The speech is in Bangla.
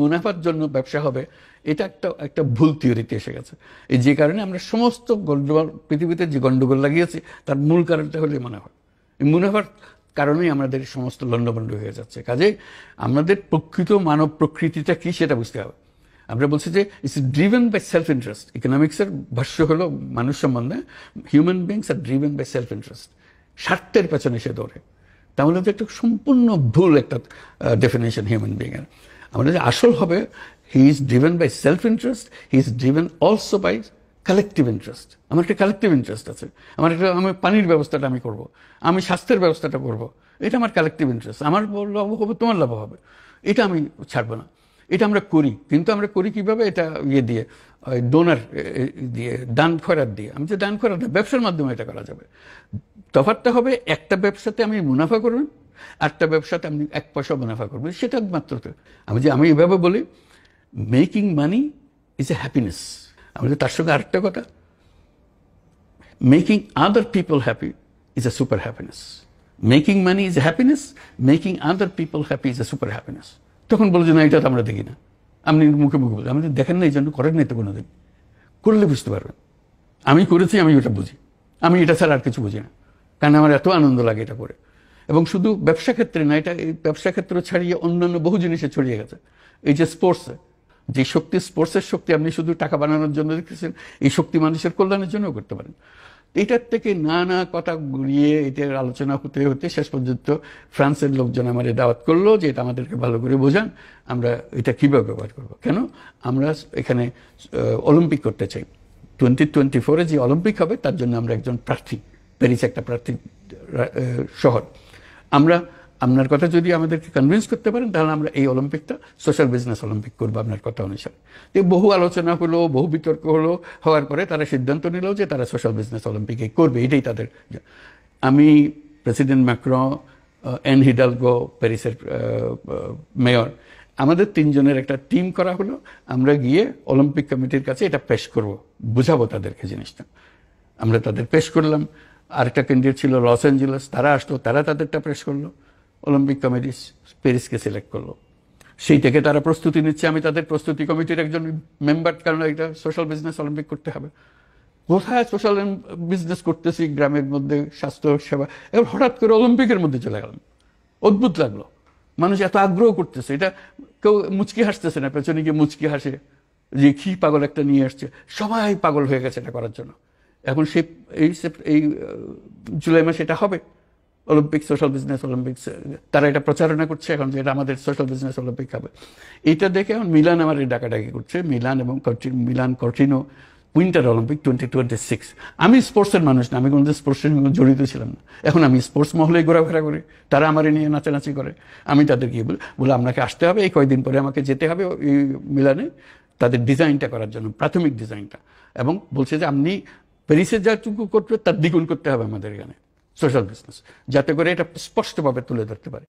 মুনাফার জন্য ব্যবসা হবে, এটা একটা ভুল থিওরিতে এসে গেছে। এই যে কারণে আমরা সমস্ত গন্ডগোল, পৃথিবীতে যে গন্ডগোল লাগিয়েছি তার মূল কারণটা হলো মুনাফা। এই মুনাফার কারণেই আমাদের সমস্ত লন্ডভন্ড হয়ে যাচ্ছে। কাজে আমাদের প্রকৃত মানব প্রকৃতিটা কি সেটা বুঝতে হবে। আমরা বলছি যে it's driven by self interest. ইকোনমিক্সের ভাষ্য হলো মানুষ সম্বন্ধে হিউম্যান বিংস আর ড্রিভেন বাই সেলফ ইন্টারেস্ট। স্বার্থের পেছনে সে দৌড়ে। তাহলে তো একটা সম্পূর্ণ ভুল একটা ডেফিনেশন হিউম্যান বিংয়ের। আমাদের যে আসল হবে, he is driven by self interest, he is driven also by collective interest. আমার একটা কালেকটিভ ইন্টারেস্ট আছে। আমি পানির ব্যবস্থাটা আমি করব, আমি স্বাস্থ্যের ব্যবস্থাটা করব, এটা আমার কালেকটিভ ইন্টারেস্ট। আমার লাভ হবে, তোমার লাভ হবে, এটা আমি ছাড়বো না। এটা আমরা করি, কিন্তু আমরা করি কিভাবে? এটা দিয়ে ডোনার দিয়ে, দান খয়রাত দিয়ে। আমি যে দান খয়রাত ব্যবসার মাধ্যমে এটা করা যাবে। তফাৎটা হবে একটা ব্যবসাতে আমি মুনাফা করবেন, আরেকটা ব্যবসাতে আমি 1 পয়সা মুনাফা করবেন, সেটা মাত্র। আমি এভাবে বলি, making money is a happiness. আমাদের তার সঙ্গে আরেকটা কথা, making other people happy is a super happiness. Making money is a happiness, making other people happy is a super happiness. তখন বলে যে না, এটা তো আমরা দেখি না। আপনি মুখে মুখে বলি, আমাদের দেখেন না, এই জন্য করেন নাই তো কোনোদিন। করলে বুঝতে পারবেন। আমি করেছি, আমি ওটা বুঝি। আমি এটা ছাড়া আর কিছু বুঝি না, কারণ আমার এত আনন্দ লাগে এটা করে। এবং শুধু ব্যবসা ক্ষেত্রে না, এটা এই ব্যবসা ক্ষেত্র ছাড়িয়ে অন্যান্য বহু জিনিসে ছড়িয়ে গেছে। এই যে স্পোর্টসে যে শক্তি, স্পোর্টসের শক্তি আপনি শুধু টাকা বানানোর জন্য দেখতেছেন, এই শক্তি মানুষের কল্যাণের জন্যও করতে পারেন। এটার থেকে নানা কথা ঘুরিয়ে এটার আলোচনা হতে হতে শেষ পর্যন্ত ফ্রান্সের লোকজন আমার দাওয়াত করলো যে এটা আমাদেরকে ভালো করে বোঝান, আমরা এটা কীভাবে ব্যবহার করবো। কেন? আমরা এখানে অলিম্পিক করতে চাই। 2024-এ যে অলিম্পিক হবে তার জন্য আমরা একজন প্রার্থী, প্যারিস একটা প্রার্থী শহর। আপনার কথা যদি আমাদেরকে কনভিন্স করতে পারেন, তাহলে আমরা এই অলিম্পিকটা সোশ্যাল বিজনেস অলিম্পিক করবো আপনার কথা অনুসারে। বহু আলোচনা হলো, বহু বিতর্ক হলো, হওয়ার পরে তারা সিদ্ধান্ত নিল যে তারা সোশ্যাল বিজনেস অলিম্পিকে করবে, এটাই তাদের। আমি, প্রেসিডেন্ট ম্যাক্রন, অ্যান হিডালগো প্যারিসের মেয়র, আমাদের 3 জনের একটা টিম করা হলো। আমরা গিয়ে অলিম্পিক কমিটির কাছে এটা পেশ করব, বুঝাবো তাদেরকে জিনিসটা। আমরা তাদের পেশ করলাম। আরেকটা ক্যান্ডিডেট ছিল লস অ্যাঞ্জেলেস, তারা আসলো, তারা তাদেরটা পেশ করলো। অলিম্পিক কমিটি প্যারিসকে সিলেক্ট করলো। সেই থেকে তারা প্রস্তুতি নিচ্ছে। আমি তাদের প্রস্তুতি কমিটির একজন মেম্বার, কারণ এটা সোশ্যাল বিজনেস অলিম্পিক করতে হবে। কোথায় সোশ্যাল বিজনেস করতেছি গ্রামের মধ্যে, স্বাস্থ্য সেবা, এবার হঠাৎ করে অলিম্পিকের মধ্যে চলে গেলাম। অদ্ভুত লাগলো, মানুষ এত আগ্রহ করতেছে। এটা কেউ মুচকি হাসতেছে না, পেছনে গিয়ে মুচকি হাসে যে কি পাগল একটা নিয়ে আসছে। সবাই পাগল হয়ে গেছে এটা করার জন্য। এখন এই জুলাই মাসে এটা হবে অলিম্পিক, সোশ্যাল বিজনেস অলিম্পিক্স। তারা এটা প্রচারণা করছে এখন যে এটা আমাদের সোশ্যাল বিজনেস অলিম্পিক হবে। এইটা দেখে এখন মিলান আমার এই ডাকাডাকি করছে, মিলান এবং মিলান কর্টিনো উইন্টার অলিম্পিক 2026। আমি স্পোর্টসের মানুষ না, আমি কোনোদিন স্পোর্টসের সঙ্গে জড়িত ছিলাম না। এখন আমি স্পোর্টস মহলেই ঘোরাফেরা করি, তারা আমার নিয়ে নাচানাচি করে। আমি তাদেরকে বলে আপনাকে আসতে হবে, এই কয়েকদিন পরে আমাকে যেতে হবে এই মিলানে তাদের ডিজাইনটা করার জন্য, প্রাথমিক ডিজাইনটা। এবং বলছে যে আপনি প্যারিসে যাটুকু করতে তার দ্বিগুণ করতে হবে আমাদের এখানে সোশ্যাল বিজনেস, যাতে করে এটা স্পষ্টভাবে তুলে ধরতে পারে।